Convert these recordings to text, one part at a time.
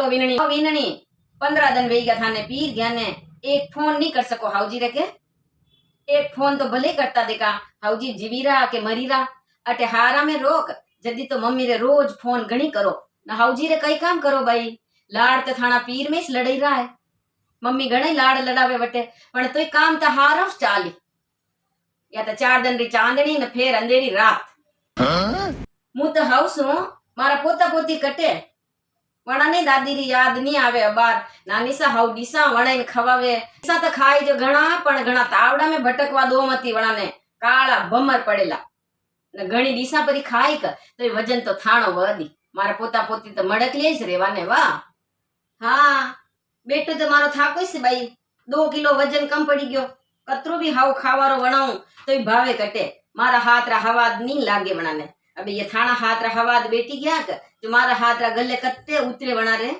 विननी विननी 15 दिन वही गया थाने पीर गया ने एक फोन नहीं कर सको हाउजी रे के एक फोन तो भले करता देखा हाउजी जीवीरा के मरीरा अटे हारा में रोक जदी तो मम्मी रे रोज फोन घणी करो ना हाउजी रे कई काम करो भाई लाड़ तो थाना पीर में लड़ाई रहा है मम्मी घणे लाड़ लड़ावे बटे पण तोय काम तो हारफ चाली या तो 4 दिन री चांदनी ने फेर अंधेरी रात मु तो हाउस हूं मारा पोता पोती कटे वणा ने दादी री याद नहीं आवे अबार नानी सा हाउ डीसा वणे खवावे सा तो खाई जो घणा पण घणा तावड़ा में भटकवा दो मती वणा ने काला बमर पड़ेला ने घणी डीसा परी खाई क तो वजन तो थाणो वधी मारा पोता पोती तो मड़क लेस रेवाने वाह हाँ बेटो तो मारो थाको से भाई 2 किलो वजन कम पड़ी गयो कतरो भी हाउ खावारो वणाऊ तो भावे कटे मारा हाथ रा हवाद नहीं लागे वणा ने अबे ये थाना हाथ रा हवाद बेटी गया क जो मारा हाथ रा गले कत्ते उतरे वणा रे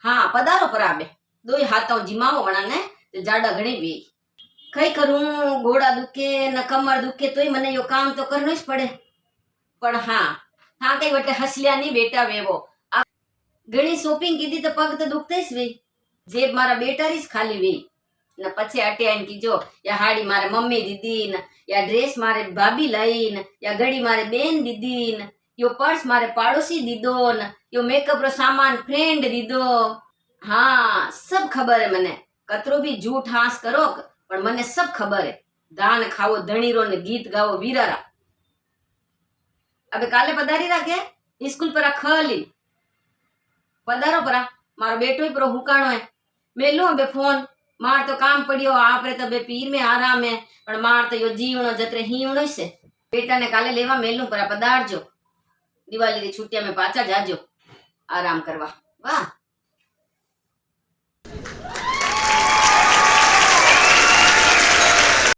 हाँ पधारो पर आबे 2 हाथों जिमाओ वणा ने तो जाडा घणी वे कई करूं घोड़ा दुखे न कमर दुखे तोय मने यो काम तो करनो ज पड़े पण हाँ हाँ कई वटे हसलिया नहीं बेटा वेवो घणी शॉपिंग कीधी तो पग तो दुखते ज वे जेब मारा बेटा री खाली वे न पछे अटे आईन कीजो या हाड़ी मारे मम्मी दीदी न या ड्रेस मारे भाभी लाई न या घड़ी मारे बेन दीदी न यो पर्स मारे पाड़ोसी दीदो न यो मेकअप रो सामान फ्रेंड दीदो हाँ सब खबर है मने कतरो भी झूठ हास करो पण मने सब खबर है दान खावो धणीरो ने गीत गावो वीरारा अबे काले पधारी राखे स्कूल पर खली पधारो परा मारो बेटो ही पर हुकाणो है मेलू अबे फोन मार तो काम पड़ियो आपरे तो बे पीर में आराम है पण मार तो यो जीवणो जतरे हीवणो से बेटा ने काले लेवा मेलू परा पधारजो दिवाली री छुट्टिया में पाचा जाजो आराम करवा वाह